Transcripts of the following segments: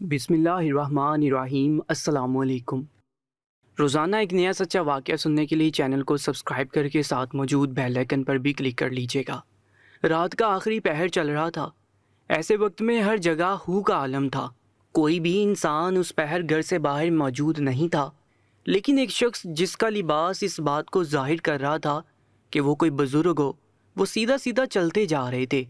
بسم اللہ الرحمن الرحیم۔ السلام علیکم۔ روزانہ ایک نیا سچا واقعہ سننے کے لیے چینل کو سبسکرائب کر کے ساتھ موجود بیل آئیکن پر بھی کلک کر لیجیے گا۔ رات کا آخری پہر چل رہا تھا۔ ایسے وقت میں ہر جگہ ہو کا عالم تھا۔ کوئی بھی انسان اس پہر گھر سے باہر موجود نہیں تھا، لیکن ایک شخص جس کا لباس اس بات کو ظاہر کر رہا تھا کہ وہ کوئی بزرگ ہو، وہ سیدھا سیدھا چلتے جا رہے تھے۔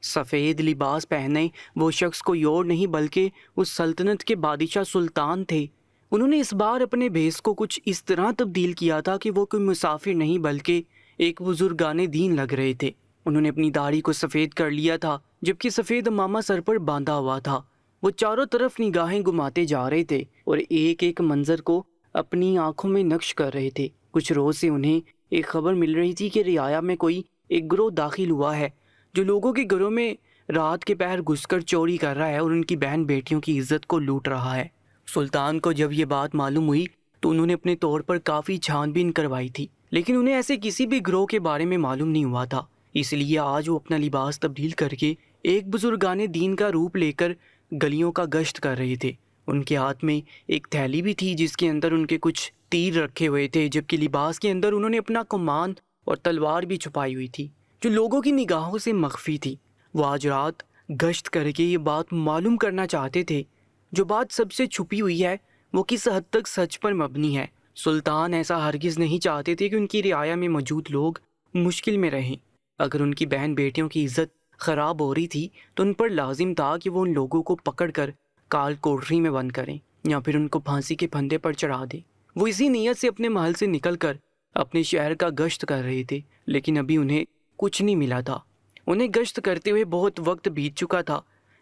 سفید لباس پہنے وہ شخص کوئی اور نہیں بلکہ اس سلطنت کے بادشاہ سلطان تھے۔ انہوں نے اس بار اپنے بھیس کو کچھ اس طرح تبدیل کیا تھا کہ وہ کوئی مسافر نہیں بلکہ ایک بزرگان دین لگ رہے تھے۔ انہوں نے اپنی داڑھی کو سفید کر لیا تھا، جبکہ سفید عمامہ سر پر باندھا ہوا تھا۔ وہ چاروں طرف نگاہیں گھماتے جا رہے تھے اور ایک ایک منظر کو اپنی آنکھوں میں نقش کر رہے تھے۔ کچھ روز سے انہیں ایک خبر مل رہی تھی کہ رعایا میں کوئی ایک گروہ داخل ہوا ہے جو لوگوں کے گھروں میں رات کے پہر گھس کر چوری کر رہا ہے اور ان کی بہن بیٹیوں کی عزت کو لوٹ رہا ہے۔ سلطان کو جب یہ بات معلوم ہوئی تو انہوں نے اپنے طور پر کافی چھان بین کروائی تھی، لیکن انہیں ایسے کسی بھی گروہ کے بارے میں معلوم نہیں ہوا تھا۔ اس لیے آج وہ اپنا لباس تبدیل کر کے ایک بزرگان دین کا روپ لے کر گلیوں کا گشت کر رہے تھے۔ ان کے ہاتھ میں ایک تھیلی بھی تھی جس کے اندر ان کے کچھ تیر رکھے ہوئے تھے، جبکہ لباس کے اندر انہوں نے اپنا کمان اور تلوار بھی چھپائی ہوئی تھی جو لوگوں کی نگاہوں سے مخفی تھی۔ وہ آج رات گشت کر کے یہ بات معلوم کرنا چاہتے تھے جو بات سب سے چھپی ہوئی ہے وہ کس حد تک سچ پر مبنی ہے۔ سلطان ایسا ہرگز نہیں چاہتے تھے کہ ان کی رعایا میں موجود لوگ مشکل میں رہیں۔ اگر ان کی بہن بیٹیوں کی عزت خراب ہو رہی تھی تو ان پر لازم تھا کہ وہ ان لوگوں کو پکڑ کر کال کوٹری میں بند کریں یا پھر ان کو پھانسی کے پھندے پر چڑھا دیں۔ وہ اسی نیت سے اپنے محل سے نکل کر اپنے شہر کا گشت کر رہے تھے، لیکن ابھی انہیں کچھ نہیں ملا تھا۔ انہیں گشت کرتے ہوئے بہت وقت بیت چکا تھا،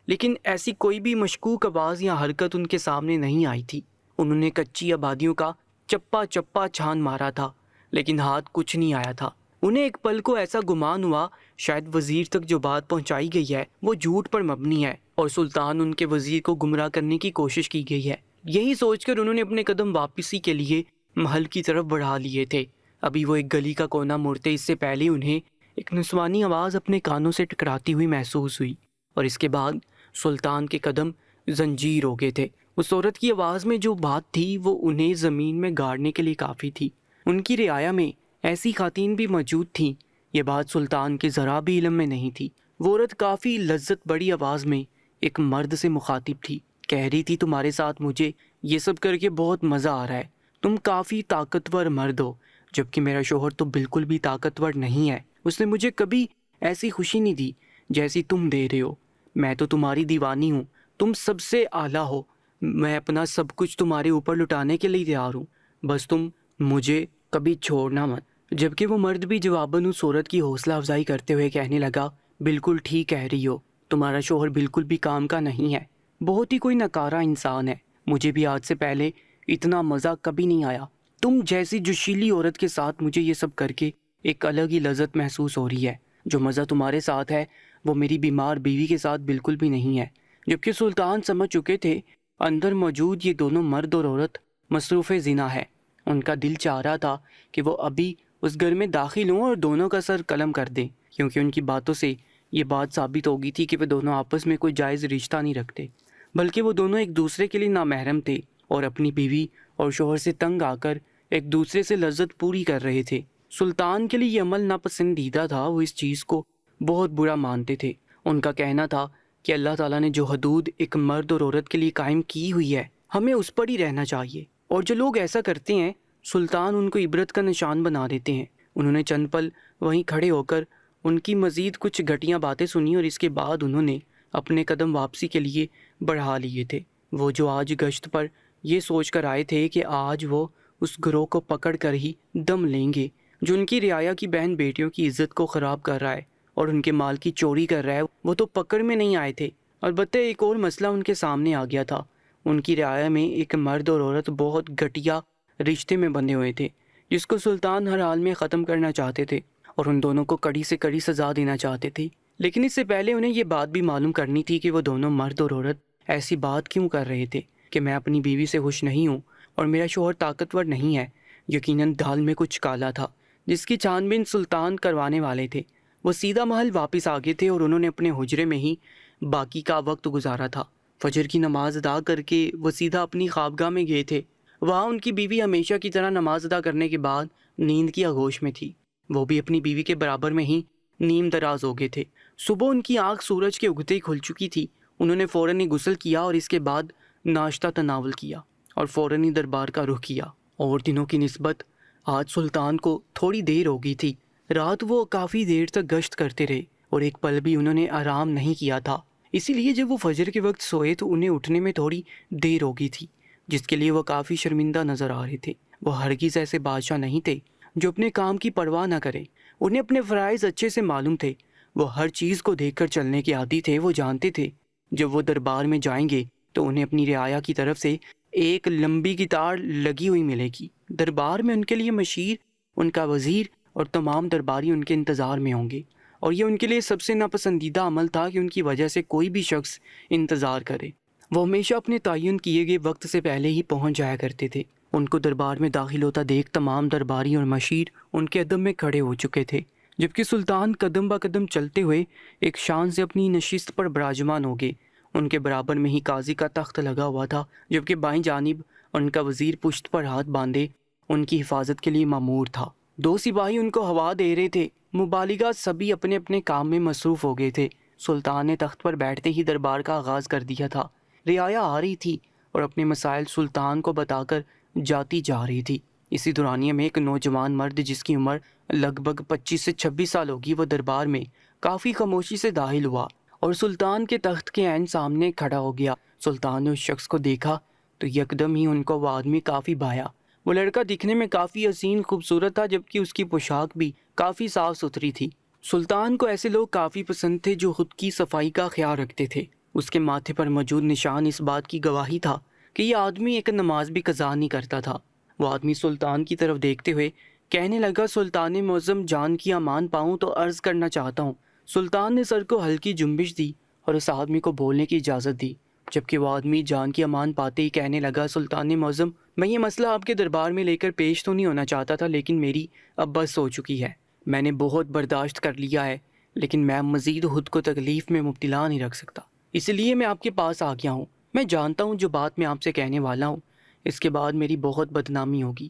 لیکن ایسی کوئی بھی مشکوک آواز یا حرکت ان کے سامنے نہیں آئی تھی۔ انہوں نے کچی آبادیوں کا چپا چپا چھان مارا تھا، لیکن ہاتھ کچھ نہیں آیا تھا۔ انہیں ایک پل کو ایسا گمان ہوا شاید وزیر تک جو بات پہنچائی گئی ہے وہ جھوٹ پر مبنی ہے اور سلطان ان کے وزیر کو گمراہ کرنے کی کوشش کی گئی ہے۔ یہی سوچ کر انہوں نے اپنے قدم واپسی کے لیے محل کی طرف بڑھا لیے تھے۔ ابھی وہ ایک گلی کا کونا موڑتے اس سے پہلے انہیں ایک نسوانی آواز اپنے کانوں سے ٹکراتی ہوئی محسوس ہوئی، اور اس کے بعد سلطان کے قدم زنجیر ہو گئے تھے۔ اس عورت کی آواز میں جو بات تھی وہ انہیں زمین میں گاڑنے کے لیے کافی تھی۔ ان کی رعایا میں ایسی خواتین بھی موجود تھیں، یہ بات سلطان کے ذرا بھی علم میں نہیں تھی۔ وہ عورت کافی لذت بڑی آواز میں ایک مرد سے مخاطب تھی، کہہ رہی تھی تمہارے ساتھ مجھے یہ سب کر کے بہت مزہ آ رہا ہے، تم کافی طاقتور مرد ہو، جبکہ میرا شوہر تو بالکل بھی طاقتور نہیں ہے، اس نے مجھے کبھی ایسی خوشی نہیں دی جیسی تم دے رہے ہو، میں تو تمہاری دیوانی ہوں، تم سب سے اعلیٰ ہو، میں اپنا سب کچھ تمہارے اوپر لٹانے کے لیے تیار ہوں، بس تم مجھے کبھی چھوڑنا مت۔ جبکہ وہ مرد بھی جواباً اس عورت کی حوصلہ افزائی کرتے ہوئے کہنے لگا بالکل ٹھیک کہہ رہی ہو، تمہارا شوہر بالکل بھی کام کا نہیں ہے، بہت ہی کوئی نکارا انسان ہے، مجھے بھی آج سے پہلے اتنا مزہ کبھی نہیں آیا، تم جیسی جوشیلی عورت کے ساتھ مجھے یہ سب کر کے ایک الگ ہی لذت محسوس ہو رہی ہے، جو مزہ تمہارے ساتھ ہے وہ میری بیمار بیوی کے ساتھ بالکل بھی نہیں ہے۔ جبکہ سلطان سمجھ چکے تھے اندر موجود یہ دونوں مرد اور عورت مصروف زنا ہے۔ ان کا دل چاہ رہا تھا کہ وہ ابھی اس گھر میں داخل ہوں اور دونوں کا سر قلم کر دیں، کیونکہ ان کی باتوں سے یہ بات ثابت ہو گئی تھی کہ وہ دونوں آپس میں کوئی جائز رشتہ نہیں رکھتے، بلکہ وہ دونوں ایک دوسرے کے لیے نامحرم تھے اور اپنی بیوی اور شوہر سے تنگ آ کر ایک دوسرے سے لذت پوری کر رہے تھے۔ سلطان کے لیے یہ عمل ناپسندیدہ تھا، وہ اس چیز کو بہت برا مانتے تھے۔ ان کا کہنا تھا کہ اللہ تعالیٰ نے جو حدود ایک مرد اور عورت کے لیے قائم کی ہوئی ہے ہمیں اس پر ہی رہنا چاہیے، اور جو لوگ ایسا کرتے ہیں سلطان ان کو عبرت کا نشان بنا دیتے ہیں۔ انہوں نے چند پل وہیں کھڑے ہو کر ان کی مزید کچھ گھٹیا باتیں سنی اور اس کے بعد انہوں نے اپنے قدم واپسی کے لیے بڑھا لیے تھے۔ وہ جو آج گشت پر یہ سوچ کر آئے تھے کہ آج وہ اس گروہ کو پکڑ کر ہی دم لیں گے جو ان کی رعایا کی بہن بیٹیوں کی عزت کو خراب کر رہا ہے اور ان کے مال کی چوری کر رہا ہے، وہ تو پکڑ میں نہیں آئے تھے۔ البتہ ایک اور مسئلہ ان کے سامنے آ گیا تھا۔ ان کی رعایا میں ایک مرد اور عورت بہت گھٹیا رشتے میں بندھے ہوئے تھے جس کو سلطان ہر حال میں ختم کرنا چاہتے تھے اور ان دونوں کو کڑی سے کڑی سزا دینا چاہتے تھے۔ لیکن اس سے پہلے انہیں یہ بات بھی معلوم کرنی تھی کہ وہ دونوں مرد اور عورت ایسی بات کیوں کر رہے تھے کہ میں اپنی بیوی سے خوش نہیں ہوں اور میرا شوہر طاقتور نہیں ہے۔ یقیناً دال میں کچھ کالا تھا جس کی چھان بین سلطان کروانے والے تھے۔ وہ سیدھا محل واپس آ گئے تھے اور انہوں نے اپنے حجرے میں ہی باقی کا وقت گزارا تھا۔ فجر کی نماز ادا کر کے وہ سیدھا اپنی خوابگاہ میں گئے تھے۔ وہاں ان کی بیوی ہمیشہ کی طرح نماز ادا کرنے کے بعد نیند کی آغوش میں تھی۔ وہ بھی اپنی بیوی کے برابر میں ہی نیم دراز ہو گئے تھے۔ صبح ان کی آنکھ سورج کے اگتے ہی کھل چکی تھی۔ انہوں نے فوراً ہی غسل کیا اور اس کے بعد ناشتہ تناول کیا اور فوراً ہی دربار کا رخ کیا۔ اور دنوں کی نسبت آج سلطان کو تھوڑی دیر ہو گئی تھی۔ رات وہ کافی دیر تک گشت کرتے رہے اور ایک پل بھی انہوں نے آرام نہیں کیا تھا۔ اسی لیے جب وہ فجر کے وقت سوئے تو انہیں اٹھنے میں تھوڑی دیر ہو گئی تھی، جس کے لیے وہ کافی شرمندہ نظر آ رہے تھے۔ وہ ہرگز ایسے بادشاہ نہیں تھے جو اپنے کام کی پرواہ نہ کریں۔ انہیں اپنے فرائض اچھے سے معلوم تھے۔ وہ ہر چیز کو دیکھ کر چلنے کے عادی تھے۔ وہ جانتے تھے جب وہ دربار میں جائیں گے تو انہیں اپنی رعایا کی طرف سے ایک لمبی کتار لگی ہوئی ملے گی۔ دربار میں ان کے لیے مشیر، ان کا وزیر اور تمام درباری ان کے انتظار میں ہوں گے، اور یہ ان کے لیے سب سے ناپسندیدہ عمل تھا کہ ان کی وجہ سے کوئی بھی شخص انتظار کرے۔ وہ ہمیشہ اپنے تعین کیے گئے وقت سے پہلے ہی پہنچ جایا کرتے تھے۔ ان کو دربار میں داخل ہوتا دیکھ تمام درباری اور مشیر ان کے ادب میں کھڑے ہو چکے تھے، جبکہ سلطان قدم با قدم چلتے ہوئے ایک شان سے اپنی نشست پر براجمان ہو گئے۔ ان کے برابر میں ہی قاضی کا تخت لگا ہوا تھا، جبکہ بائیں جانب ان کا وزیر پشت پر ہاتھ باندھے ان کی حفاظت کے لیے مامور تھا۔ دو سپاہی ان کو ہوا دے رہے تھے۔ مبالغہ سبھی اپنے اپنے کام میں مصروف ہو گئے تھے۔ سلطان نے تخت پر بیٹھتے ہی دربار کا آغاز کر دیا تھا۔ رعایا آ رہی تھی اور اپنے مسائل سلطان کو بتا کر جاتی جا رہی تھی۔ اسی دورانیے میں ایک نوجوان مرد جس کی عمر لگ بھگ 25 سے 26 سال ہوگی، وہ دربار میں کافی خاموشی سے داخل ہوا اور سلطان کے تخت کے عین سامنے کھڑا ہو گیا۔ سلطان نے اس شخص کو دیکھا تو یکدم ہی ان کو وہ آدمی کافی بھایا۔ وہ لڑکا دکھنے میں کافی حسین خوبصورت تھا، جبکہ اس کی پوشاک بھی کافی صاف ستھری تھی۔ سلطان کو ایسے لوگ کافی پسند تھے جو خود کی صفائی کا خیال رکھتے تھے۔ اس کے ماتھے پر موجود نشان اس بات کی گواہی تھا کہ یہ آدمی ایک نماز بھی قضا نہیں کرتا تھا۔ وہ آدمی سلطان کی طرف دیکھتے ہوئے کہنے لگا، سلطان معظم، جان کی امان پاؤں تو عرض کرنا چاہتا ہوں۔ سلطان نے سر کو ہلکی جنبش دی اور اس آدمی کو بولنے کی اجازت دی، جبکہ وہ آدمی جان کی امان پاتے ہی کہنے لگا، سلطان معظم، میں یہ مسئلہ آپ کے دربار میں لے کر پیش تو نہیں ہونا چاہتا تھا، لیکن میری اب بس ہو چکی ہے۔ میں نے بہت برداشت کر لیا ہے، لیکن میں مزید خود کو تکلیف میں مبتلا نہیں رکھ سکتا، اس لیے میں آپ کے پاس آ گیا ہوں۔ میں جانتا ہوں جو بات میں آپ سے کہنے والا ہوں، اس کے بعد میری بہت بدنامی ہوگی،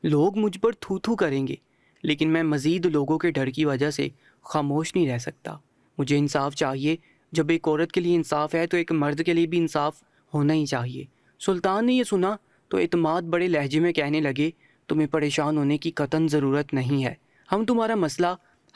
لوگ مجھ پر تھو تھو کریں گے، لیکن میں مزید لوگوں کے ڈر کی وجہ سے خاموش نہیں رہ سکتا۔ مجھے انصاف چاہیے۔ جب ایک عورت کے لیے انصاف ہے تو ایک مرد کے لیے بھی انصاف ہونا ہی چاہیے۔ سلطان نے یہ سنا تو اعتماد بڑے لہجے میں کہنے لگے، تمہیں پریشان ہونے کی قطعاً ضرورت نہیں ہے، ہم تمہارا مسئلہ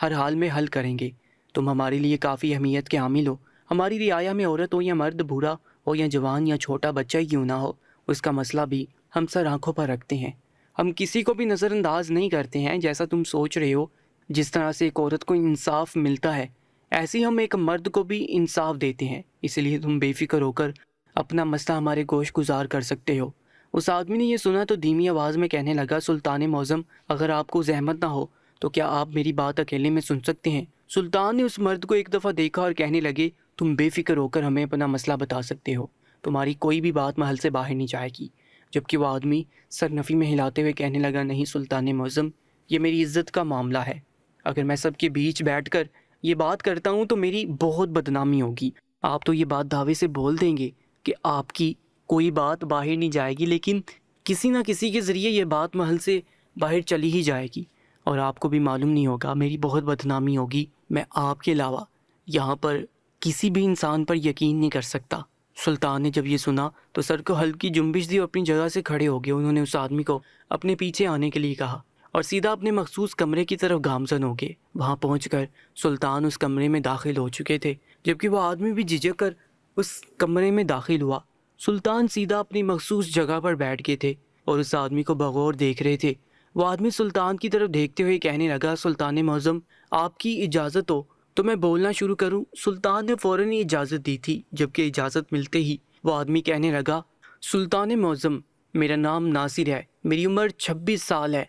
ہر حال میں حل کریں گے۔ تم ہمارے لیے کافی اہمیت کے حامل ہو۔ ہماری رعایا میں عورت ہو یا مرد، بوڑھا ہو یا جوان یا چھوٹا بچہ ہی کیوں نہ ہو، اس کا مسئلہ بھی ہم سر آنکھوں پر رکھتے ہیں۔ ہم کسی کو بھی نظر انداز نہیں کرتے ہیں۔ جیسا تم سوچ رہے ہو، جس طرح سے ایک عورت کو انصاف ملتا ہے، ایسے ہی ہم ایک مرد کو بھی انصاف دیتے ہیں، اس لیے تم بے فکر ہو کر اپنا مسئلہ ہمارے گوش گزار کر سکتے ہو۔ اس آدمی نے یہ سنا تو دھیمی آواز میں کہنے لگا، سلطان معظم، اگر آپ کو زحمت نہ ہو تو کیا آپ میری بات اکیلے میں سن سکتے ہیں؟ سلطان نے اس مرد کو ایک دفعہ دیکھا اور کہنے لگے، تم بے فکر ہو کر ہمیں اپنا مسئلہ بتا سکتے ہو، تمہاری کوئی بھی بات محل سے باہر نہیں جائے گی۔ جبکہ وہ آدمی سر نفی میں ہلاتے ہوئے کہنے لگا، نہیں سلطان معظم، یہ میری عزت کا معاملہ ہے، اگر میں سب کے بیچ بیٹھ کر یہ بات کرتا ہوں تو میری بہت بدنامی ہوگی۔ آپ تو یہ بات دعوے سے بول دیں گے کہ آپ کی کوئی بات باہر نہیں جائے گی، لیکن کسی نہ کسی کے ذریعے یہ بات محل سے باہر چلی ہی جائے گی اور آپ کو بھی معلوم نہیں ہوگا، میری بہت بدنامی ہوگی۔ میں آپ کے علاوہ یہاں پر کسی بھی انسان پر یقین نہیں کر سکتا۔ سلطان نے جب یہ سنا تو سر کو ہلکی جنبش دی اور اپنی جگہ سے کھڑے ہو گئے۔ انہوں نے اس آدمی کو اپنے پیچھے آنے کے لیے کہا اور سیدھا اپنے مخصوص کمرے کی طرف گامزن ہو گئے۔ وہاں پہنچ کر سلطان اس کمرے میں داخل ہو چکے تھے، جبکہ وہ آدمی بھی جھجک کر اس کمرے میں داخل ہوا۔ سلطان سیدھا اپنی مخصوص جگہ پر بیٹھ گئے تھے اور اس آدمی کو بغور دیکھ رہے تھے۔ وہ آدمی سلطان کی طرف دیکھتے ہوئے کہنے لگا، سلطان معظم، آپ کی اجازت ہو تو میں بولنا شروع کروں؟ سلطان نے فوراً ہی اجازت دی تھی، جبکہ اجازت ملتے ہی وہ آدمی کہنے لگا، سلطان معظم، میرا نام ناصر ہے، میری عمر 26 سال ہے،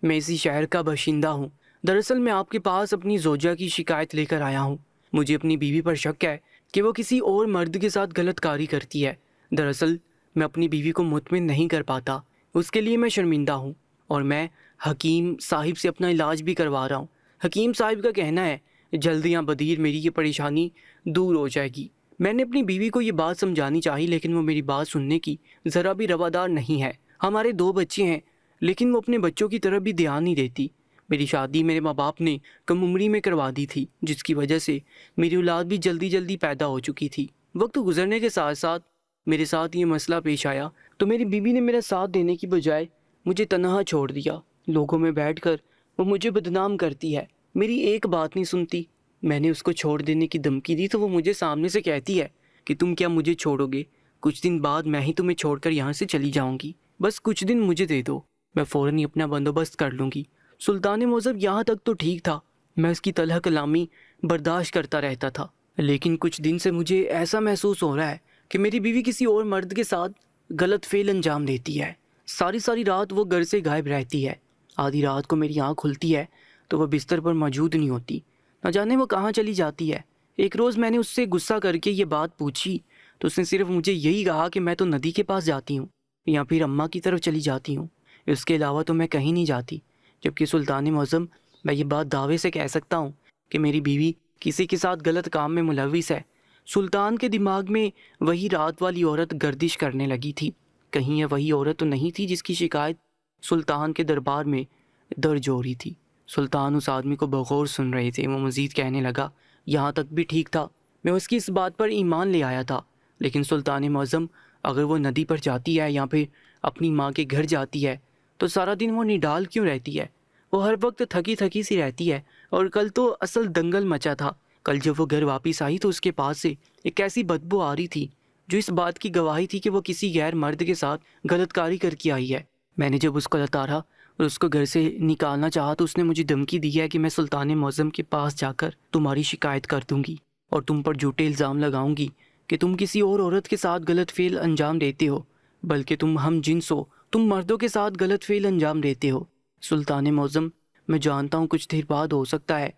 میں اسی شہر کا باشندہ ہوں۔ دراصل میں آپ کے پاس اپنی زوجہ کی شکایت لے کر آیا ہوں۔ مجھے اپنی بیوی پر شک ہے کہ وہ کسی اور مرد کے ساتھ غلط کاری کرتی ہے۔ دراصل میں اپنی بیوی کو مطمئن نہیں کر پاتا، اس کے لیے میں شرمندہ ہوں اور میں حکیم صاحب سے اپنا علاج بھی کروا رہا ہوں۔ حکیم صاحب کا کہنا ہے جلد یا بدیر میری یہ پریشانی دور ہو جائے گی۔ میں نے اپنی بیوی کو یہ بات سمجھانی چاہی لیکن وہ میری بات سننے کی ذرا بھی روادار نہیں ہے۔ ہمارے 2 بچے ہیں لیکن وہ اپنے بچوں کی طرف بھی دھیان نہیں دیتی۔ میری شادی میرے ماں باپ نے کم عمری میں کروا دی تھی، جس کی وجہ سے میری اولاد بھی جلدی جلدی پیدا ہو چکی تھی۔ وقت گزرنے کے ساتھ ساتھ میرے ساتھ یہ مسئلہ پیش آیا تو میری بیوی نے میرا ساتھ دینے کی بجائے مجھے تنہا چھوڑ دیا۔ لوگوں میں بیٹھ کر وہ مجھے بدنام کرتی ہے، میری ایک بات نہیں سنتی۔ میں نے اس کو چھوڑ دینے کی دھمکی دی تو وہ مجھے سامنے سے کہتی ہے کہ تم کیا مجھے چھوڑو گے؟ کچھ دن بعد میں ہی تمہیں چھوڑ کر یہاں سے چلی جاؤں گی، بس کچھ دن مجھے دے دو، میں فوراً ہی اپنا بندوبست کر لوں گی۔ سلطان معظم یہاں تک تو ٹھیک تھا، میں اس کی تلخ کلامی برداشت کرتا رہتا تھا، لیکن کچھ دن سے مجھے ایسا محسوس ہو رہا ہے کہ میری بیوی کسی اور مرد کے ساتھ غلط فعل انجام دیتی ہے۔ ساری ساری رات وہ گھر سے غائب رہتی ہے، آدھی رات کو میری آنکھ کھلتی ہے تو وہ بستر پر موجود نہیں ہوتی، نہ جانے وہ کہاں چلی جاتی ہے۔ ایک روز میں نے اس سے غصہ کر کے یہ بات پوچھی تو اس نے صرف مجھے یہی کہا کہ میں تو ندی کے پاس جاتی ہوں یا پھر اماں کی طرف چلی جاتی ہوں، اس کے علاوہ تو میں کہیں نہیں جاتی۔ جبکہ سلطان معظم، میں یہ بات دعوے سے کہہ سکتا ہوں کہ میری بیوی کسی کے ساتھ غلط کام میں ملوث ہے۔ سلطان کے دماغ میں وہی رات والی عورت گردش کرنے لگی تھی، کہیں یہ وہی عورت تو نہیں تھی جس کی شکایت سلطان کے دربار میں درج ہو رہی تھی۔ سلطان اس آدمی کو بغور سن رہے تھے۔ وہ مزید کہنے لگا، یہاں تک بھی ٹھیک تھا، میں اس کی اس بات پر ایمان لے آیا تھا، لیکن سلطان معظم اگر وہ ندی پر جاتی ہے یا پھر اپنی ماں کے گھر جاتی ہے تو سارا دن وہ نڈال کیوں رہتی ہے؟ وہ ہر وقت تھکی تھکی سی رہتی ہے، اور کل تو اصل دنگل مچا تھا۔ کل جب وہ گھر واپس آئی تو اس کے پاس سے ایک ایسی بدبو آ رہی تھی جو اس بات کی گواہی تھی کہ وہ کسی غیر مرد کے ساتھ غلط کاری کر کے آئی ہے۔ میں نے جب اس کو لتارا اور اس کو گھر سے نکالنا چاہا تو اس نے مجھے دھمکی دی ہے کہ میں سلطان معظم کے پاس جا کر تمہاری شکایت کر دوں گی اور تم پر جھوٹے الزام لگاؤں گی کہ تم کسی اور عورت کے ساتھ غلط فعل انجام دیتے ہو، بلکہ تم ہم جنس ہو، تم مردوں کے ساتھ غلط فعل انجام دیتے ہو۔ سلطان معظم، میں جانتا ہوں کچھ دیر بعد ہو سکتا ہے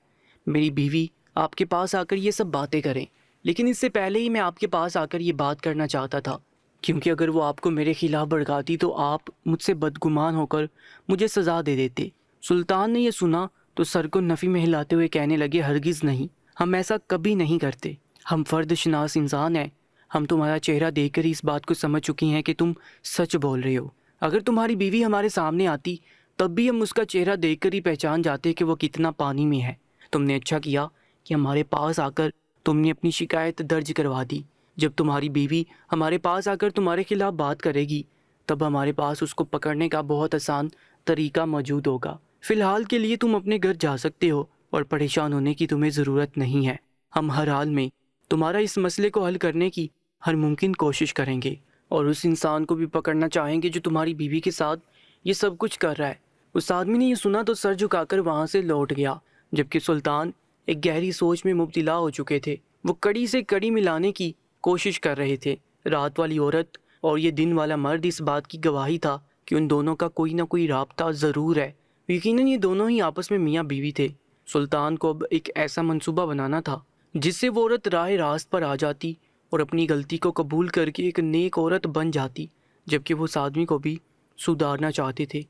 میری بیوی آپ کے پاس آ کر یہ سب باتیں کریں، لیکن اس سے پہلے ہی میں آپ کے پاس آ کر یہ بات کرنا چاہتا تھا، کیونکہ اگر وہ آپ کو میرے خلاف بھڑکاتی تو آپ مجھ سے بدگمان ہو کر مجھے سزا دے دیتے۔ سلطان نے یہ سنا تو سر کو نفی میں ہلاتے ہوئے کہنے لگے، ہرگز نہیں، ہم ایسا کبھی نہیں کرتے، ہم فرد شناس انسان ہیں، ہم تمہارا چہرہ دیکھ کر ہی اس بات کو سمجھ چکی ہیں کہ تم سچ بول رہے ہو۔ اگر تمہاری بیوی ہمارے سامنے آتی تب بھی ہم اس کا چہرہ دیکھ کر ہی پہچان جاتے کہ وہ کتنا پانی میں ہے۔ تم نے اچھا کیا کہ ہمارے پاس آ کر تم نے اپنی شکایت درج کروا دی۔ جب تمہاری بیوی ہمارے پاس آ کر تمہارے خلاف بات کرے گی تب ہمارے پاس اس کو پکڑنے کا بہت آسان طریقہ موجود ہوگا۔ فی الحال کے لیے تم اپنے گھر جا سکتے ہو اور پریشان ہونے کی تمہیں ضرورت نہیں ہے۔ ہم ہر حال میں تمہارا اس مسئلے کو حل کرنے کی ہر ممکن کوشش کریں گے اور اس انسان کو بھی پکڑنا چاہیں گے جو تمہاری بیوی کے ساتھ یہ سب کچھ کر رہا ہے۔ اس آدمی نے یہ سنا تو سر جھکا کر وہاں سے لوٹ گیا، جبکہ سلطان ایک گہری سوچ میں مبتلا ہو چکے تھے۔ وہ کڑی سے کڑی ملانے کی کوشش کر رہے تھے۔ رات والی عورت اور یہ دن والا مرد اس بات کی گواہی تھا کہ ان دونوں کا کوئی نہ کوئی رابطہ ضرور ہے۔ یقیناً یہ دونوں ہی آپس میں میاں بیوی تھے۔ سلطان کو اب ایک ایسا منصوبہ بنانا تھا جس سے وہ عورت راہ راست پر آ جاتی اور اپنی غلطی کو قبول کر کے ایک نیک عورت بن جاتی، جبکہ وہ اس آدمی کو بھی سدھارنا چاہتے تھے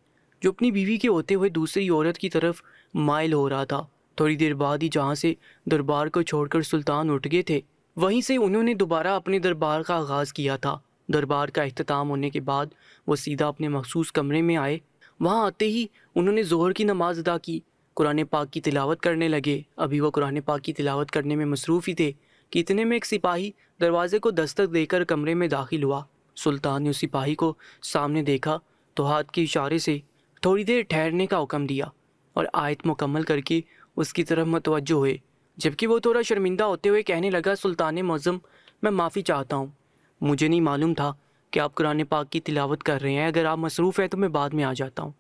جو اپنی بیوی کے ہوتے ہوئے دوسری عورت کی طرف مائل ہو رہا تھا۔ تھوڑی دیر بعد ہی جہاں سے دربار کو چھوڑ کر سلطان اٹھ گئے تھے، وہیں سے انہوں نے دوبارہ اپنے دربار کا آغاز کیا تھا۔ دربار کا اختتام ہونے کے بعد وہ سیدھا اپنے مخصوص کمرے میں آئے۔ وہاں آتے ہی انہوں نے ظہر کی نماز ادا کی، قرآن پاک کی تلاوت کرنے لگے۔ ابھی وہ قرآن پاک کی تلاوت کرنے میں مصروف ہی تھے کہ اتنے میں ایک سپاہی دروازے کو دستک دے کر کمرے میں داخل ہوا۔ سلطان نے اس سپاہی کو سامنے دیکھا تو ہاتھ کے اشارے سے تھوڑی دیر ٹھہرنے کا حکم دیا اور آیت مکمل کر کے اس کی طرف متوجہ ہوئے، جبکہ وہ تھوڑا شرمندہ ہوتے ہوئے کہنے لگا، سلطان معظم، میں معافی چاہتا ہوں، مجھے نہیں معلوم تھا کہ آپ قرآن پاک کی تلاوت کر رہے ہیں، اگر آپ مصروف ہیں تو میں بعد میں آ جاتا ہوں۔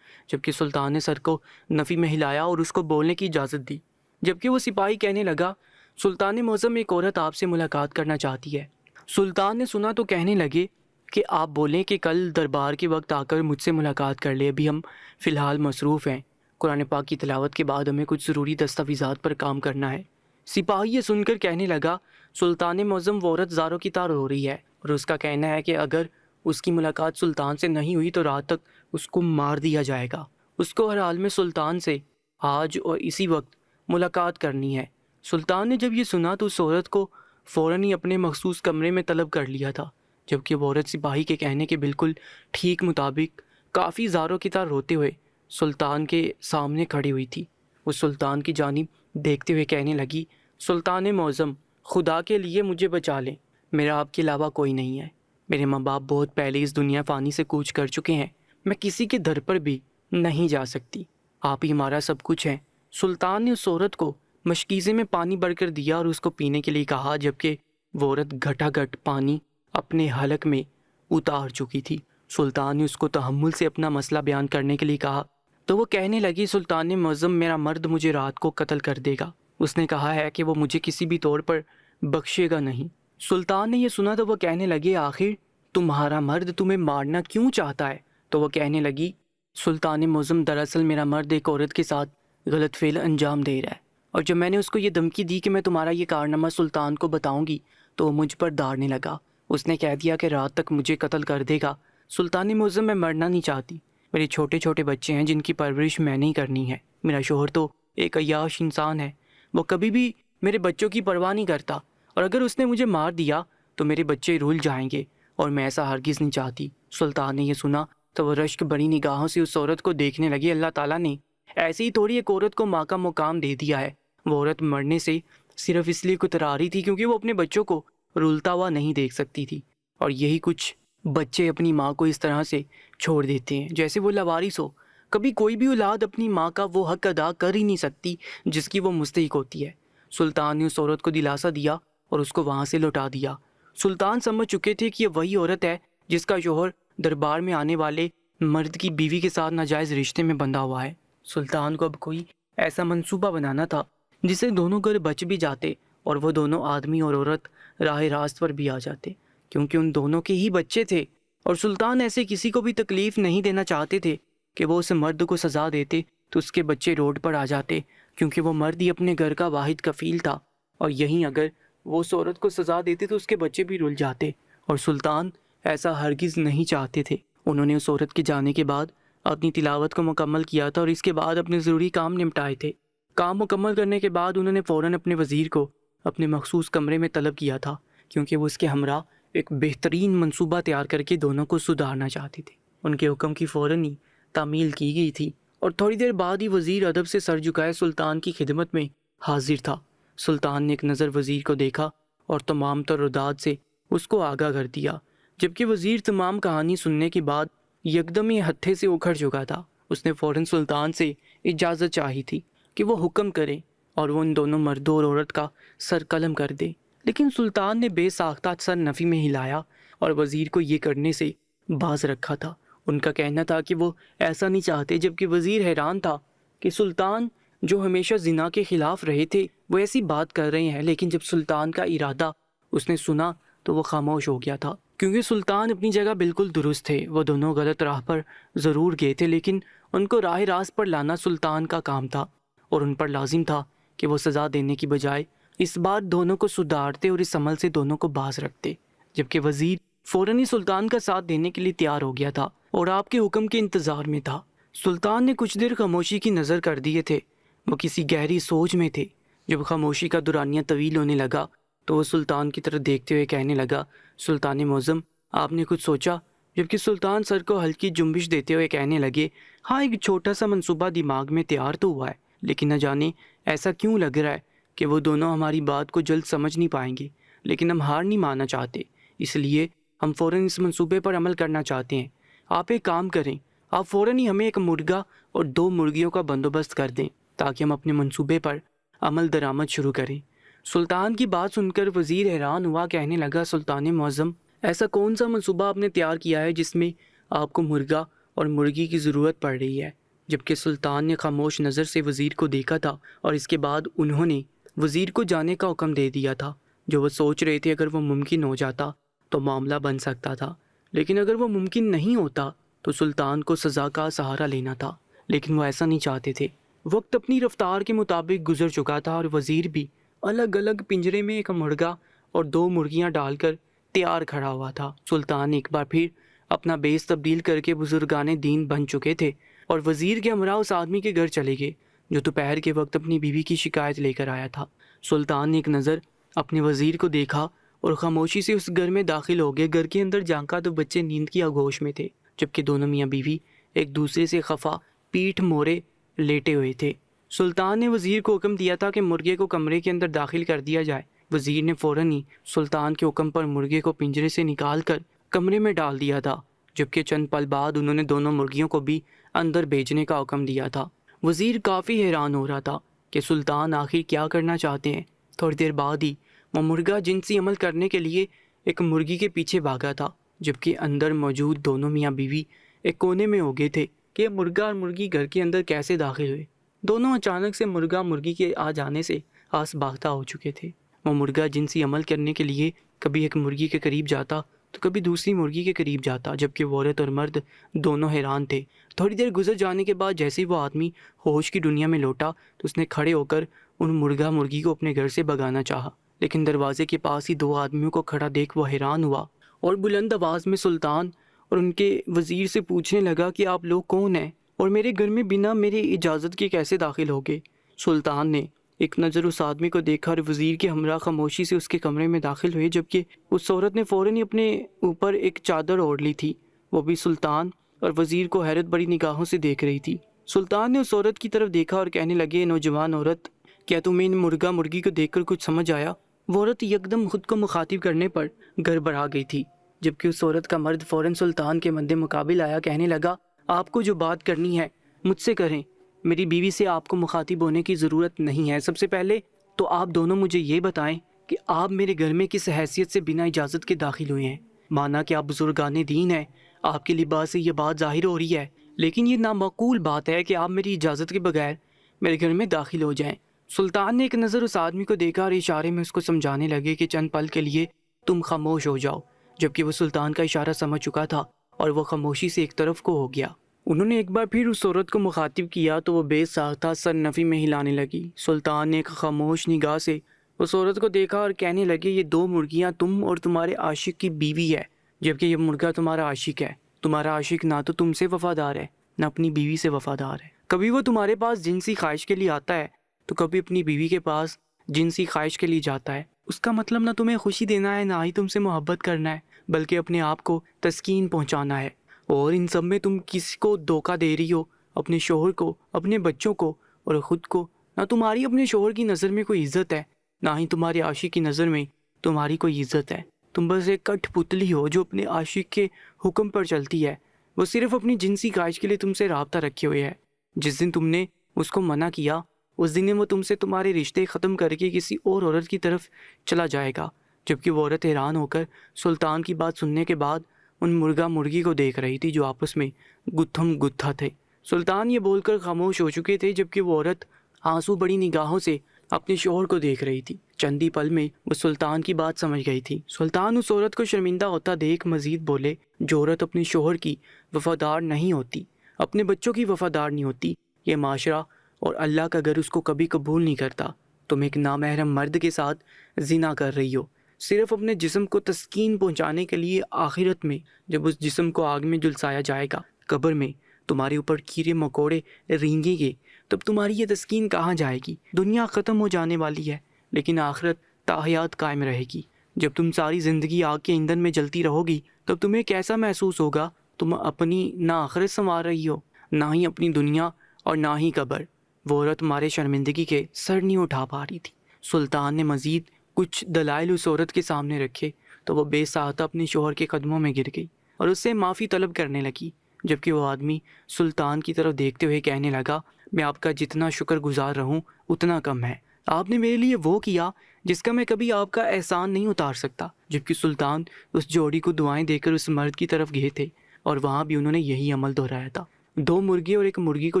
جبکہ سلطان نے سر کو نفی میں ہلایا اور اس کو بولنے کی اجازت دی، جبکہ وہ سپاہی کہنے لگا، سلطان معظم، ایک عورت آپ سے ملاقات کرنا چاہتی ہے۔ سلطان نے سنا تو کہنے لگے کہ آپ بولیں کہ کل دربار کے وقت آ کر مجھ سے ملاقات کر لے، ابھی ہم فی الحال مصروف ہیں، قرآن پاک کی تلاوت کے بعد ہمیں کچھ ضروری دستاویزات پر کام کرنا ہے۔ سپاہی یہ سن کر کہنے لگا، سلطان معظم، وہ عورت زاروں کی طرح رو رہی ہے اور اس کا کہنا ہے کہ اگر اس کی ملاقات سلطان سے نہیں ہوئی تو رات تک اس کو مار دیا جائے گا۔ اس کو ہر حال میں سلطان سے آج اور اسی وقت ملاقات کرنی ہے۔ سلطان نے جب یہ سنا تو اس عورت کو فوراً ہی اپنے مخصوص کمرے میں طلب کر لیا تھا، جبکہ وہ عورت سپاہی کے کہنے کے بالکل ٹھیک مطابق کافی زاروں کی طرح روتے ہوئے سلطان کے سامنے کھڑی ہوئی تھی۔ وہ سلطان کی جانب دیکھتے ہوئے کہنے لگی، سلطان معظم، خدا کے لیے مجھے بچا لیں، میرا آپ کے علاوہ کوئی نہیں ہے۔ میرے ماں باپ بہت پہلے اس دنیا فانی سے کوچ کر چکے ہیں، میں کسی کے در پر بھی نہیں جا سکتی، آپ ہی ہمارا سب کچھ ہیں۔ سلطان نے اس عورت کو مشکیزے میں پانی بھر کر دیا اور اس کو پینے کے لیے کہا، جبکہ وہ عورت گھٹا گھٹ پانی اپنے حلق میں اتار چکی تھی۔ سلطان نے اس کو تحمل سے اپنا مسئلہ بیان کرنے کے لیے کہا تو وہ کہنے لگی، سلطان معظم، میرا مرد مجھے رات کو قتل کر دے گا، اس نے کہا ہے کہ وہ مجھے کسی بھی طور پر بخشے گا نہیں۔ سلطان نے یہ سنا تو وہ کہنے لگے، آخر تمہارا مرد تمہیں مارنا کیوں چاہتا ہے؟ تو وہ کہنے لگی، سلطان معظم، دراصل میرا مرد ایک عورت کے ساتھ غلط فعل انجام دے رہا ہے، اور جب میں نے اس کو یہ دھمکی دی کہ میں تمہارا یہ کارنامہ سلطان کو بتاؤں گی تو وہ مجھ پر داڑنے لگا، اس نے کہہ دیا کہ رات تک مجھے قتل کر دے گا۔ سلطان معظم، میں مرنا نہیں چاہتی، میرے چھوٹے چھوٹے بچے ہیں جن کی پرورش میں نے ہی کرنی ہے، میرا شوہر تو ایک عیاش انسان ہے، وہ کبھی بھی میرے بچوں کی پرواہ نہیں کرتا، اور اگر اس نے مجھے مار دیا تو میرے بچے رول جائیں گے، اور میں ایسا ہرگز نہیں چاہتی۔ سلطان نے یہ سنا تو وہ رشک بڑی نگاہوں سے اس عورت کو دیکھنے لگی، اللہ تعالیٰ نے ایسی ہی تھوڑی ایک عورت کو ماں کا مقام دے دیا ہے، وہ عورت مرنے سے صرف اس لیے کترا رہی تھی کیونکہ وہ اپنے بچوں کو رولتا ہوا نہیں دیکھ سکتی تھی، اور یہی کچھ بچے اپنی ماں کو اس طرح سے چھوڑ دیتے ہیں جیسے وہ لاوارث ہو۔ کبھی کوئی بھی اولاد اپنی ماں کا وہ حق ادا کر ہی نہیں سکتی جس کی وہ مستحق ہوتی ہے۔ سلطان نے اس عورت کو دلاسا دیا اور اس کو وہاں سے لوٹا دیا۔ سلطان سمجھ چکے تھے کہ یہ وہی عورت ہے جس کا شوہر دربار میں آنے والے مرد کی بیوی کے ساتھ ناجائز رشتے میں بندھا ہوا ہے۔ سلطان کو اب کوئی ایسا منصوبہ بنانا تھا جس سے دونوں گھر بچ بھی جاتے اور وہ دونوں آدمی اور عورت راہ راست پر بھی آ جاتے، کیونکہ ان دونوں کے ہی بچے تھے، اور سلطان ایسے کسی کو بھی تکلیف نہیں دینا چاہتے تھے کہ وہ اس مرد کو سزا دیتے تو اس کے بچے روڈ پر آ جاتے، کیونکہ وہ مرد ہی اپنے گھر کا واحد کفیل تھا، اور یہیں اگر وہ اس عورت کو سزا دیتے تو اس کے بچے بھی رل جاتے، اور سلطان ایسا ہرگز نہیں چاہتے تھے۔ انہوں نے اس عورت کے جانے کے بعد اپنی تلاوت کو مکمل کیا تھا اور اس کے بعد اپنے ضروری کام نمٹائے تھے۔ کام مکمل کرنے کے بعد انہوں نے فوراً اپنے وزیر کو اپنے مخصوص کمرے میں طلب کیا تھا، کیونکہ وہ اس کے ہمراہ ایک بہترین منصوبہ تیار کر کے دونوں کو سدھارنا چاہتے تھے۔ ان کے حکم کی فوراً ہی تعمیل کی گئی تھی، اور تھوڑی دیر بعد ہی وزیر ادب سے سر جھکائے سلطان کی خدمت میں حاضر تھا۔ سلطان نے ایک نظر وزیر کو دیکھا اور تمام ترداد سے اس کو آگاہ کر دیا، جبکہ وزیر تمام کہانی سننے کے بعد یکدم ہی ہتھے سے اکھڑ چکا تھا۔ اس نے فوراً سلطان سے اجازت چاہی تھی کہ وہ حکم کرے اور وہ ان دونوں مردوں اور عورت کا سر قلم کر دے، لیکن سلطان نے بے ساختہ سر نفی میں ہلایا اور وزیر کو یہ کرنے سے باز رکھا تھا۔ ان کا کہنا تھا کہ وہ ایسا نہیں چاہتے، جبکہ وزیر حیران تھا کہ سلطان جو ہمیشہ زنا کے خلاف رہے تھے وہ ایسی بات کر رہے ہیں، لیکن جب سلطان کا ارادہ اس نے سنا تو وہ خاموش ہو گیا تھا، کیونکہ سلطان اپنی جگہ بالکل درست تھے۔ وہ دونوں غلط راہ پر ضرور گئے تھے، لیکن ان کو راہ راست پر لانا سلطان کا کام تھا، اور ان پر لازم تھا کہ وہ سزا دینے کی بجائے اس بار دونوں کو سدھارتے اور اس عمل سے دونوں کو باز رکھتے، جبکہ وزیر فوراً ہی سلطان کا ساتھ دینے کے لیے تیار ہو گیا تھا اور آپ کے حکم کے انتظار میں تھا۔ سلطان نے کچھ دیر خاموشی کی نظر کر دیے تھے، وہ کسی گہری سوچ میں تھے۔ جب خاموشی کا دورانیہ طویل ہونے لگا تو وہ سلطان کی طرف دیکھتے ہوئے کہنے لگا، سلطان معظم، آپ نے کچھ سوچا؟ جبکہ سلطان سر کو ہلکی جنبش دیتے ہوئے کہنے لگے، ہاں، ایک چھوٹا سا منصوبہ دماغ میں تیار تو ہوا ہے، لیکن نہ جانے ایسا کیوں لگ رہا ہے کہ وہ دونوں ہماری بات کو جلد سمجھ نہیں پائیں گے، لیکن ہم ہار نہیں ماننا چاہتے، اس لیے ہم فوراً اس منصوبے پر عمل کرنا چاہتے ہیں۔ آپ ایک کام کریں، آپ فوراً ہی ہمیں ایک مرغا اور 2 مرغیوں کا بندوبست کر دیں تاکہ ہم اپنے منصوبے پر عمل درآمد شروع کریں۔ سلطان کی بات سن کر وزیر حیران ہوا، کہنے لگا، سلطان معظم، ایسا کون سا منصوبہ آپ نے تیار کیا ہے جس میں آپ کو مرغا اور مرغی کی ضرورت پڑ رہی ہے؟ جبکہ سلطان نے خاموش نظر سے وزیر کو دیکھا تھا اور اس کے بعد انہوں نے وزیر کو جانے کا حکم دے دیا تھا۔ جو وہ سوچ رہے تھے اگر وہ ممکن ہو جاتا تو معاملہ بن سکتا تھا، لیکن اگر وہ ممکن نہیں ہوتا تو سلطان کو سزا کا سہارا لینا تھا، لیکن وہ ایسا نہیں چاہتے تھے۔ وقت اپنی رفتار کے مطابق گزر چکا تھا اور وزیر بھی الگ الگ پنجرے میں ایک مرغا اور 2 مرغیاں ڈال کر تیار کھڑا ہوا تھا۔ سلطان ایک بار پھر اپنا بیس تبدیل کر کے بزرگان دین بن چکے تھے اور وزیر کے ہمراہ اس آدمی کے گھر چلے گئے جو دوپہر کے وقت اپنی بیوی کی شکایت لے کر آیا تھا۔ سلطان نے ایک نظر اپنے وزیر کو دیکھا اور خاموشی سے اس گھر میں داخل ہو گئے۔ گھر کے اندر جھانکا تو بچے نیند کی آغوش میں تھے، جبکہ دونوں میاں بیوی ایک دوسرے سے خفا پیٹھ موڑے لیٹے ہوئے تھے۔ سلطان نے وزیر کو حکم دیا تھا کہ مرغے کو کمرے کے اندر داخل کر دیا جائے۔ وزیر نے فوراً ہی سلطان کے حکم پر مرغے کو پنجرے سے نکال کر کمرے میں ڈال دیا تھا، جبکہ چند پل بعد انہوں نے دونوں مرغیوں کو بھی اندر بھیجنے کا حکم دیا تھا۔ وزیر کافی حیران ہو رہا تھا کہ سلطان آخر کیا کرنا چاہتے ہیں۔ تھوڑی دیر بعد ہی وہ مرغا جنسی عمل کرنے کے لیے ایک مرغی کے پیچھے بھاگا تھا، جبکہ اندر موجود دونوں میاں بیوی ایک کونے میں ہو گئے تھے کہ مرغا اور مرغی گھر کے اندر کیسے داخل ہوئے۔ دونوں اچانک سے مرغا مرغی کے آ جانے سے آس باختہ ہو چکے تھے۔ وہ مرغا جنسی عمل کرنے کے لیے کبھی ایک مرغی کے قریب جاتا تو کبھی دوسری مرغی کے قریب جاتا، جبکہ وہ عورت اور مرد دونوں حیران تھے۔ تھوڑی دیر گزر جانے کے بعد جیسے ہی وہ آدمی ہوش کی دنیا میں لوٹا تو اس نے کھڑے ہو کر ان مرغا مرغی کو اپنے گھر سے بھگانا چاہا، لیکن دروازے کے پاس ہی دو آدمیوں کو کھڑا دیکھ وہ حیران ہوا اور بلند آواز میں سلطان اور ان کے وزیر سے پوچھنے لگا کہ آپ لوگ کون ہیں اور میرے گھر میں بنا میری اجازت کے کیسے داخل ہو گئے؟ سلطان نے ایک نظر اس آدمی کو دیکھا اور وزیر کے ہمراہ خاموشی سے اس کے کمرے میں داخل ہوئے، جبکہ اس عورت نے فوراً ہی اپنے اوپر ایک چادر اوڑھ لی تھی۔ وہ بھی سلطان اور وزیر کو حیرت بڑی نگاہوں سے دیکھ رہی تھی۔ سلطان نے اس عورت کی طرف دیکھا اور کہنے لگے، نوجوان عورت، کیا تمہیں ان مرغا مرغی کو دیکھ کر کچھ سمجھ آیا؟ وہ عورت یکدم خود کو مخاطب کرنے پر گڑبڑا گئی تھی، جبکہ اس عورت کا مرد فوراً سلطان کے مد مقابل آیا، کہنے لگا، آپ کو جو بات کرنی ہے مجھ سے کریں، میری بیوی سے آپ کو مخاطب ہونے کی ضرورت نہیں ہے۔ سب سے پہلے تو آپ دونوں مجھے یہ بتائیں کہ آپ میرے گھر میں کس حیثیت سے بنا اجازت کے داخل ہوئے ہیں؟ مانا کہ آپ بزرگان دین ہیں، آپ کے لباس سے یہ بات ظاہر ہو رہی ہے، لیکن یہ نامعقول بات ہے کہ آپ میری اجازت کے بغیر میرے گھر میں داخل ہو جائیں۔ سلطان نے ایک نظر اس آدمی کو دیکھا اور اشارے میں اس کو سمجھانے لگے کہ چند پل کے لیے تم خاموش ہو جاؤ، جبکہ وہ سلطان کا اشارہ سمجھ چکا تھا اور وہ خاموشی سے ایک طرف کو ہو گیا۔ انہوں نے ایک بار پھر اس عورت کو مخاطب کیا تو وہ بے ساختہ سر نفی میں ہلانے لگی۔ سلطان نے ایک خاموش نگاہ سے اس عورت کو دیکھا اور کہنے لگے، یہ دو مرغیاں تم اور تمہارے عاشق کی بیوی ہے، جبکہ یہ مرغا تمہارا عاشق ہے۔ تمہارا عاشق نہ تو تم سے وفادار ہے نہ اپنی بیوی سے وفادار ہے۔ کبھی وہ تمہارے پاس جنسی خواہش کے لیے آتا ہے تو کبھی اپنی بیوی کے پاس جنسی خواہش کے لیے جاتا ہے۔ اس کا مطلب نہ تمہیں خوشی دینا ہے نہ ہی تم سے محبت کرنا ہے، بلکہ اپنے آپ کو تسکین پہنچانا ہے، اور ان سب میں تم کسی کو دھوکہ دے رہی ہو، اپنے شوہر کو، اپنے بچوں کو اور خود کو۔ نہ تمہاری اپنے شوہر کی نظر میں کوئی عزت ہے نہ ہی تمہارے عاشق کی نظر میں تمہاری کوئی عزت ہے۔ تم بس ایک کٹ پتلی ہو جو اپنے عاشق کے حکم پر چلتی ہے۔ وہ صرف اپنی جنسی خواہش کے لیے تم سے رابطہ رکھے ہوئے ہے۔ جس دن تم نے اس کو منع کیا اس دن وہ تم سے تمہارے رشتے ختم کر کے کسی اور عورت کی طرف چلا جائے گا۔ جبکہ وہ عورت حیران ہو کر سلطان کی بات سننے کے بعد ان مرغا مرغی کو دیکھ رہی تھی جو آپس میں گتھم گتھا تھے۔ سلطان یہ بول کر خاموش ہو چکے تھے، جبکہ وہ عورت آنسو بڑی نگاہوں سے اپنے شوہر کو دیکھ رہی تھی۔ چندی پل میں وہ سلطان کی بات سمجھ گئی تھی۔ سلطان اس عورت کو شرمندہ ہوتا دیکھ مزید بولے، جو عورت اپنے شوہر کی وفادار نہیں ہوتی، اپنے بچوں کی وفادار نہیں ہوتی، یہ معاشرہ اور اللہ کا گھر اس کو کبھی قبول نہیں کرتا۔ تم ایک نامحرم مرد کے ساتھ زنا کر رہی ہو، صرف اپنے جسم کو تسکین پہنچانے کے لیے۔ آخرت میں جب اس جسم کو آگ میں جلسایا جائے گا، قبر میں تمہارے اوپر کیڑے مکوڑے رینگیں گے، تب تمہاری یہ تسکین کہاں جائے گی؟ دنیا ختم ہو جانے والی ہے لیکن آخرت تاحیات قائم رہے گی۔ جب تم ساری زندگی آگ کے ایندھن میں جلتی رہو گی تب تمہیں کیسا محسوس ہوگا؟ تم اپنی نہ آخرت سنوار رہی ہو، نہ ہی اپنی دنیا اور نہ ہی قبر۔ وہ عورت تمہارے شرمندگی کے سر نہیں اٹھا پا رہی تھی۔ سلطان نے مزید کچھ دلائل اس عورت کے سامنے رکھے تو وہ بے ساختہ اپنے شوہر کے قدموں میں گر گئی اور اس سے معافی طلب کرنے لگی، جبکہ وہ آدمی سلطان کی طرف دیکھتے ہوئے کہنے لگا، میں آپ کا جتنا شکر گزار رہوں اتنا کم ہے۔ آپ نے میرے لیے وہ کیا جس کا میں کبھی آپ کا احسان نہیں اتار سکتا۔ جبکہ سلطان اس جوڑی کو دعائیں دے کر اس مرد کی طرف گئے تھے اور وہاں بھی انہوں نے یہی عمل دہرایا تھا۔ دو مرغے اور ایک مرغی کو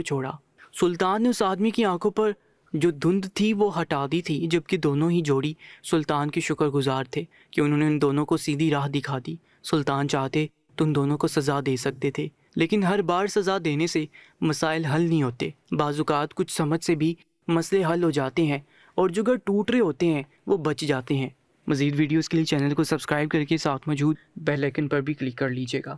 چھوڑا۔ سلطان نے اس آدمی کی آنکھوں پر جو دھند تھی وہ ہٹا دی تھی، جبکہ دونوں ہی جوڑی سلطان کے شکر گزار تھے کہ انہوں نے ان دونوں کو سیدھی راہ دکھا دی۔ سلطان چاہتے تو ان دونوں کو سزا دے سکتے تھے، لیکن ہر بار سزا دینے سے مسائل حل نہیں ہوتے۔ بعض اوقات کچھ سمجھ سے بھی مسئلے حل ہو جاتے ہیں اور جو گھر ٹوٹ رہے ہوتے ہیں وہ بچ جاتے ہیں۔ مزید ویڈیوز کے لیے چینل کو سبسکرائب کر کے ساتھ موجود بیل آئیکن پر بھی کلک کر لیجیے گا۔